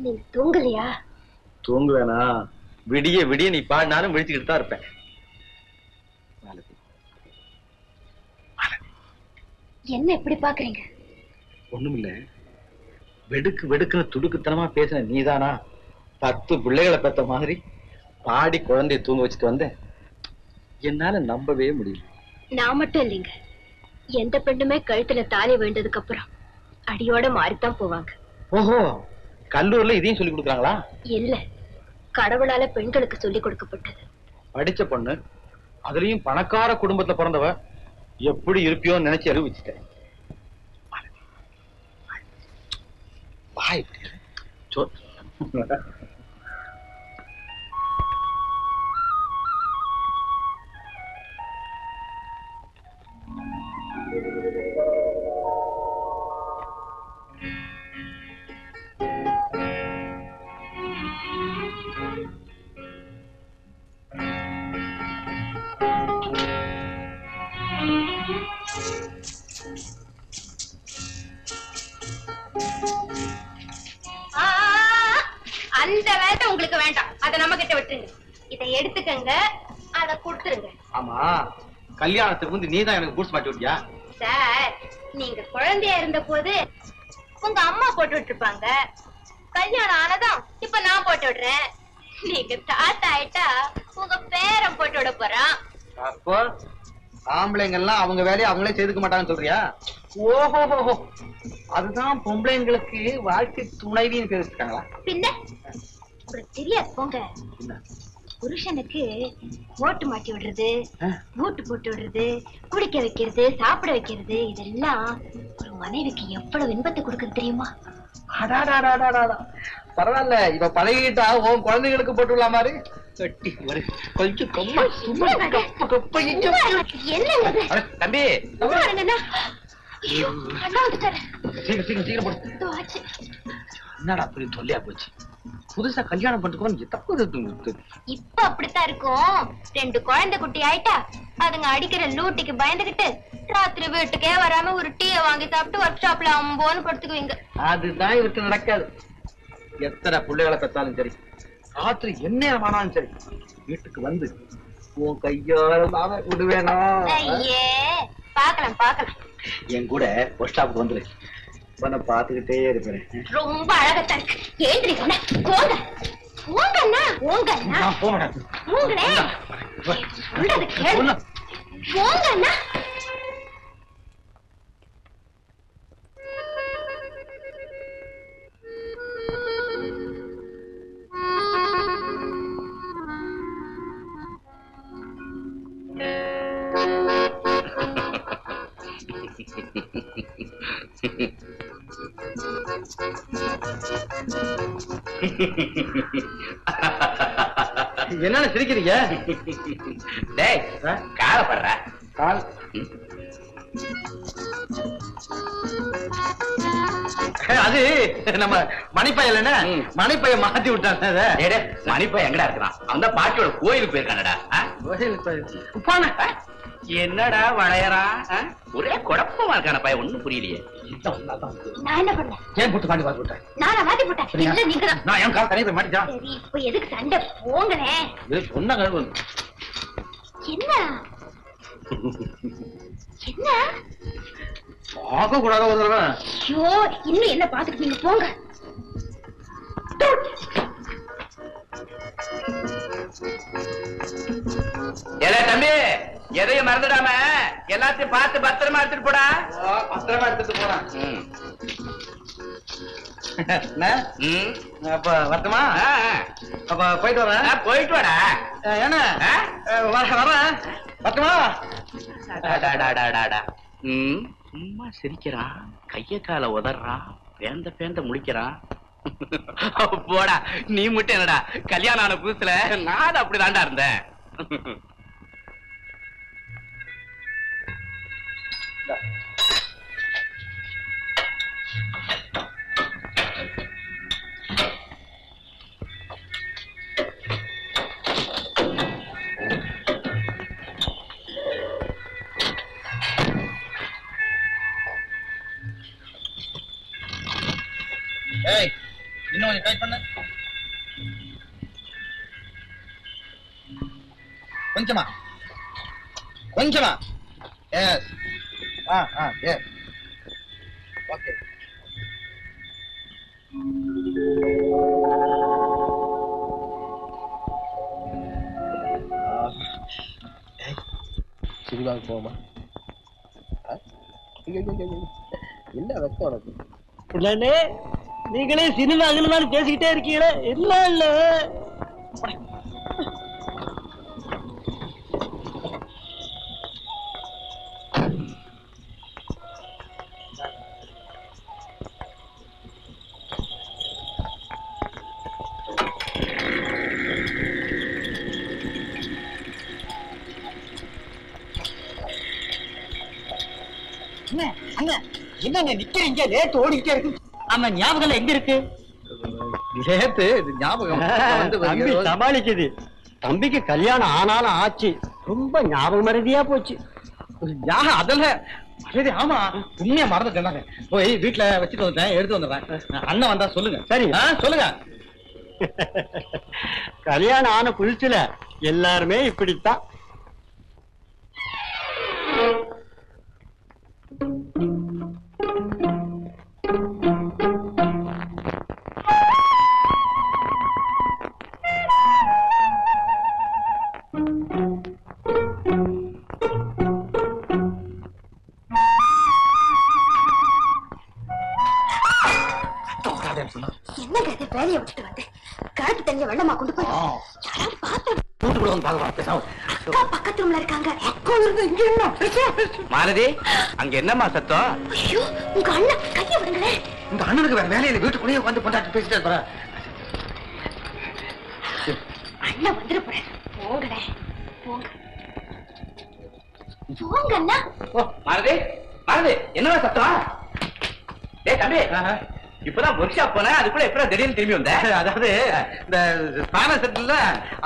நீங்க தூங்கலையா? தூங்குவேனா? விடிய விடிய நீ பாடினாலும் விழிச்சுக்கிட்டு தான் இருப்பேன். என்ன எப்படி பாக்குறீங்க? ஒண்ணுமில்ல, வெடுக்கு வெடுக்குன்னு துடுக்குத்தனமா பேசின நீதானா 10 பிள்ளைகளை பெத்த மாதிரி பாடி குழந்தைய தூங்க வச்சுட்டு வந்தேன். என்னால நம்பவே முடியல. நான் மட்டும் இல்லைங்க, எந்த பெண்ணுமே கழுத்துல தாலி வேண்டதுக்கு அப்புறம் அடியோட மாறித்தான் போவாங்க. ஓஹோ, கல்லூரில இதையும் சொல்லி கொடுக்குறாங்களா? இல்ல, கடவுளால பெண்களுக்கு சொல்லி கொடுக்கப்பட்டது. படிச்ச பொண்ணு, அதுலயும் பணக்கார குடும்பத்துல பிறந்தவ, எப்படி இருப்பியோன்னு நினைச்சு அறிவிச்சுட்டேன். அந்த வேலை உங்களுக்கு வேண்டாம், அதை நம்ம கிட்ட விட்டுருங்க. இதை எடுத்துக்கங்க, அதை கொடுத்துருங்க. ஆமா, கல்யாணத்துக்கு வந்து நீதான் எனக்கு பூஸ் மாட்டி விட்டியா? சார், நீங்க குழந்தையா இருந்த போது உங்க அம்மா போட்டு விட்டுருப்பாங்க. கல்யாணம் ஆனதும் இப்ப நான் போட்டு விடுறேன். நீங்க தாத்தா ஆயிட்டா உங்க பேரன் போட்டு விட போறான். அப்போ ஆம்பளைங்க எல்லாம் அவங்க வேலையை அவங்களே செய்துக்க மாட்டாங்கன்னு சொல்றியா? ஓஹோ, அதுதான் பொம்பளைங்களுக்கு வாழ்க்கை துணைவின்னு பேர் வச்சிருக்காங்களா? பின்ன உங்களுக்கு தெரியாது போங்க. புருஷனுக்கு ஓட்டு மாட்டி விடுறது, மூட்டு போட்டு விடுறது, குடிக்க வைக்கிறது, சாப்பிட வைக்கிறது, இதெல்லாம் ஒரு மனைவிக்கு எவ்வளவு இன்பத்தை கொடுக்குது தெரியுமா? பரவாயில்ல, இப்ப பழகிட்டா உன் குழந்தைகளுக்கு போட்டுள்ள மாதிரி கொஞ்சம் தம்பி என்னடா அப்படி தொல்லையா போச்சு? புதுசா கல்யாணம் பண்ணிட்டு இப்ப அப்படித்தான் இருக்கும். 2 குழந்தை குட்டி ஆயிட்டா அதுங்க அடிக்கிற லூட்டிக்கு பயந்துகிட்டு ராத்திரி வீட்டுக்கே வராம ஒரு டீயை வாங்கி சாப்பிட்டு ஒர்க் ஷாப்ல அம்போன்னு படுத்துக்குவீங்க. அதுதான் இவருக்கு நடக்காது. எத்தனை பிள்ளைகளை பெற்றாலும் சரி, ராத்திரி என்ன ஆனாலும் சரி, வீட்டுக்கு வந்து உன் கையால விடுவேனா? ஐயே, பாக்கலாம் பாக்கலாம். என் கூட ஒர்க் ஷாப்புக்கு வந்துரு, உன்னை பாத்துக்கிட்டே இருப்பேன். ரொம்ப அழகத்தான் இருக்கு. ஏந்திரி சொன்ன போங்க போங்கண்ணா, போங்கண்ணா போங்களே, சொல்றது கேளு, போங்கண்ணா. என்ன சிரிக்கிறீங்க? டேய், காலப்படுற கால் அது நம்ம மணிப்பையல் என்ன மணிப்பைய மாத்தி விட்டாங்க. மணிப்பைய எங்கடா இருக்கிறான்? அவன் தான் பாட்டியோட கோயிலுக்கு போயிருக்கானடா. என்னடா வளையறான்? ஒரே குழப்பமா இருக்கான பையன், ஒண்ணும் புரியலையே. நான் என்ன பண்ணேன்? ஏன் போட்டு மாட்டி மாத்தி விட்டேன்? நானா மாத்தி போட்டேன்? இல்ல நீங்க தான். நான் என் கால் தனியா போய் மாட்டிட்டா. சரி, இப்ப எதுக்கு சண்டை? போங்களே. சொன்ன என்ன என்ன பார்க்க கூடாத ஒரு தடவை. ஐயோ, இன்னும் என்ன பாத்துக்கிட்டீங்க? போங்க. தம்பி, எதையும் மறந்துடாம எல்லாத்தையும் பார்த்து பத்திரமா எடுத்துட்டு போடா. பத்திரமா எடுத்துட்டு போறேன். அப்ப வரட்டுமா? அப்ப போயிட்டு வரேன். போயிட்டு வாடா. என்ன வரேன், வரட்டுமா? சும்மா சிரிக்கிறான், கைய கால உதறான், பேந்த பேந்த முழிக்கிறான். போடா, நீ மட்டும் என்னடா கல்யாணம் ஆன புதுசுல நான் அப்படிதான்டா இருந்தேன். இன்னும் கொஞ்சம் டைட் பண்ணு. கொஞ்சமா கொஞ்சமா. எஸ். எஸ். ஓகே. சினிமாவுக்கு போமா? என்ன வெக்கம் உனக்கு? நீங்களே சினிமா பேசிக்கிட்டே இருக்கீங்களே. இல்ல இல்ல என்னங்க நிக்கிறீங்க? லேட் ஓடிக்கிட்டே இருக்கு. ஆமா, ஞாபகம் எங்க இருக்கு? லேட்டு ஞாபகம் வந்து சமாளிக்குது. தம்பிக்கு கல்யாணம் ஆனாலும் ஆச்சு, ரொம்ப ஞாபகம் மறதியா போச்சு. அதெல்லாம் ஆமா, உண்மையா மறந்துட்டேன். போய் வீட்டுல வச்சுட்டு வந்துட்டேன், எடுத்து வந்துடுறேன். அண்ணன் வந்தா சொல்லுங்க. சரி சொல்லுங்க. கல்யாணம் ஆன புதுசுல எல்லாருமே இப்படித்தான். வேலையை விட்டுட்டு வந்து காட்டு தண்ணிய வெள்ளமா கொண்டு போய் பக்கத்து ரூம்ல இருக்காங்க. மாலதி, அங்க என்னம்மா சத்தம்? ஐயோ, உங்க அண்ணன் கைய விடுங்களேன். உங்க அண்ணனுக்கு வேற வேலையில வீட்டுக்குள்ளேயே உட்காந்து கொண்டாட்டு பேசிட்டே இருப்பாரு. அண்ணன் வந்துட போறேன். போங்கடே போங்க போங்க அண்ணா. மாலதி, மாலதி, என்னவா சத்தம்? டேய் தம்பி, இப்பதான் ஒர்க் ஷாப் போனேன், அதுக்குள்ள எப்ப திடீர்னு திரும்பி வந்தேன்? அதாவது இந்த ஸ்பேனர் செட்ல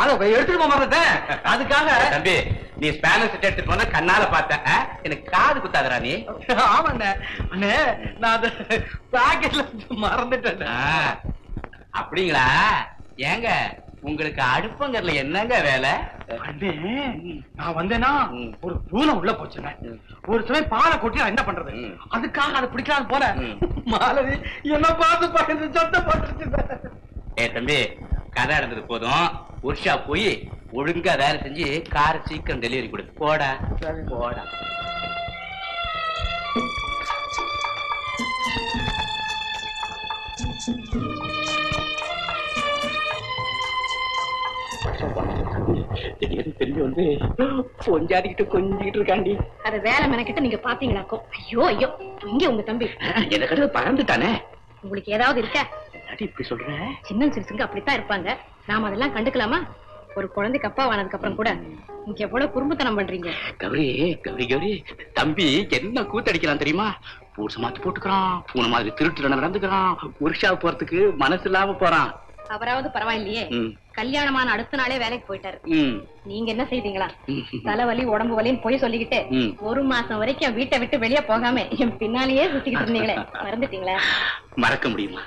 அத எடுத்துட்டு போறேன். அதுக்காக தம்பி, நீ ஸ்பேனர் செட் எடுத்துட்டு போனா கண்ணால பார்த்தேன். எனக்கு காது குத்தாதரா நீ? ஆமா அண்ணே, நான் அந்த பாக்கெட்ல மறந்துட்டேன். அப்படிங்களா? ஏங்க, உங்களுக்கு அடுப்பங்கர்ல என்னங்க வேலை? நான் வந்தேன்னா ஒரு பூனை உள்ள போச்சுங்க. ஒரு சமயம் பாலை கொட்டி நான் என்ன பண்றது? அதுக்காக அதை பிடிக்காது போல மாலதி என்ன பார்த்து பகிர்ந்து சொத்த போட்டு. தம்பி, கதை நடந்தது போதும். ஒர்க் ஷாப் போய் ஒழுங்கா வேலை செஞ்சு காரை சீக்கிரம் டெலிவரி கொடு. போடா போடா. தெரிஞ்சு வந்து கொஞ்சாடிக்கிட்டு கொஞ்சிக்கிட்டு இருக்காண்டி. அத வேலை மெனக்கிட்ட நீங்க பாத்தீங்களாக்கும். ஐயோ ஐயோ, இங்க உங்க தம்பி எதை கடவுள் பறந்துட்டானே. உங்களுக்கு ஏதாவது இருக்க? இப்படி சொல்றேன். சின்ன சிறுசுங்க அப்படித்தான் இருப்பாங்க. நாம அதெல்லாம் கண்டுக்கலாமா? ஒரு குழந்தைக்கு அப்பா ஆனதுக்கு அப்புறம் கூட நீங்க எவ்வளவு குறும்புத்தனம் பண்றீங்க. கௌரி கௌரி கௌரி, தம்பி என்ன கூத்தடிக்கிறான் தெரியுமா? பூச மாத்து போட்டுக்கிறான், பூனை மாதிரி திருட்டு நடந்துக்கிறான், ஒர்க் ஷாப் போறதுக்கு மனசு இல்லாம போறான். அவராவது பரவாயில்லையே, கல்யாணமான அடுத்த நாளே வேலைக்கு போயிட்டாரு. நீங்க என்ன செய்தீங்களா? தலைவலி உடம்பு வலின்னு போய் சொல்லிக்கிட்டு ஒரு மாசம் வரைக்கும் வீட்டை விட்டு வெளியே போகாம என் பின்னாலேயே சுத்திக்கிட்டு இருந்தீங்களே, மறந்துட்டீங்களா? மறக்க முடியுமா?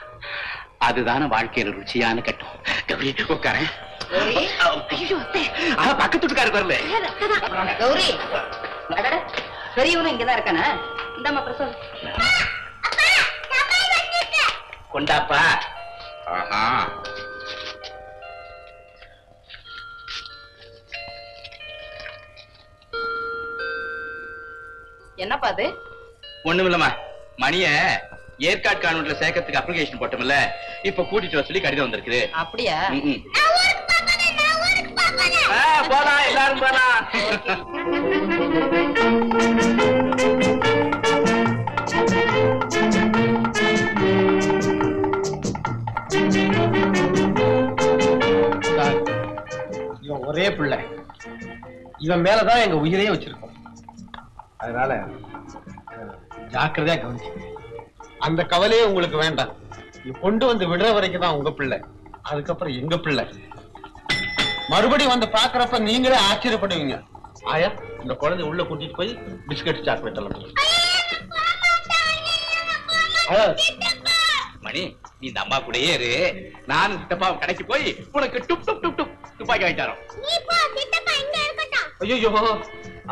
அதுதான வாழ்க்கையில ருச்சியான கட்டம். கௌரி உட்காரேன். பக்கத்து வீட்டுக்காரு வரல. கௌரி, பெரியவனும் இங்கதான் இருக்கானே. இந்தாமா பிரசவம் கொண்டாப்பா. என்னப்பா அது? ஒண்ணுமில்லமா, மணிய ஏற்காடு கான்வென்ட்ல சேர்க்கறதுக்கு அப்ளிகேஷன் போட்டோம்ல, இப்ப கூட்டிட்டு வர சொல்லி கடிதம் வந்திருக்குது. அப்படியா? போலாம், எல்லாரும் போலாம். இவன் ஒரே பிள்ளை, இவன் மேலதான் எங்க உயிரையே வச்சிருக்கோம். அதனால ஜாக்கிரதையா கவனிச்சு. அந்த கவலையே உங்களுக்கு வேண்டாம். கொண்டு வந்து விடுற வரைக்கும் தான் உங்க பிள்ளை, அதுக்கப்புறம் எங்க பிள்ளை. மறுபடியும் வந்து பாக்குறப்ப நீங்களே ஆச்சரியப்படுவீங்க. ஆயா, இந்த குழந்தை உள்ள கூட்டிட்டு போய் பிஸ்கட் சாக்லேட் எல்லாம். மணி, நீ இந்த அம்மா கூடயே இரு, நானும் சித்தப்பா கடைக்கு போய் உனக்கு டுப் டுப் டுப் டுப் துப்பாக்கி வாங்கி தரோம். ஐயோ,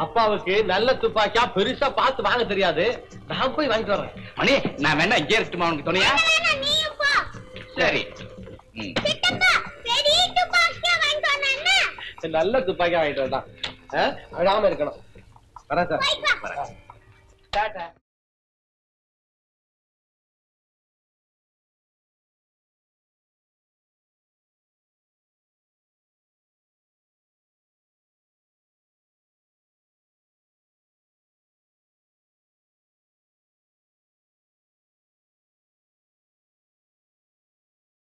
அப்பாவுக்கு நல்ல துப்பாக்கியா பெருசா பார்த்து வாங்க தெரியாது, நான் போய் வாங்கிட்டு வரேன். மணி, நான் வேணா இங்கே இருக்கட்டுமா உனக்கு துணையா? சரி. நல்ல துப்பாக்கியா வாங்கிட்டு வரலாம், அழாம இருக்கணும். வரேன் சார். டாடா.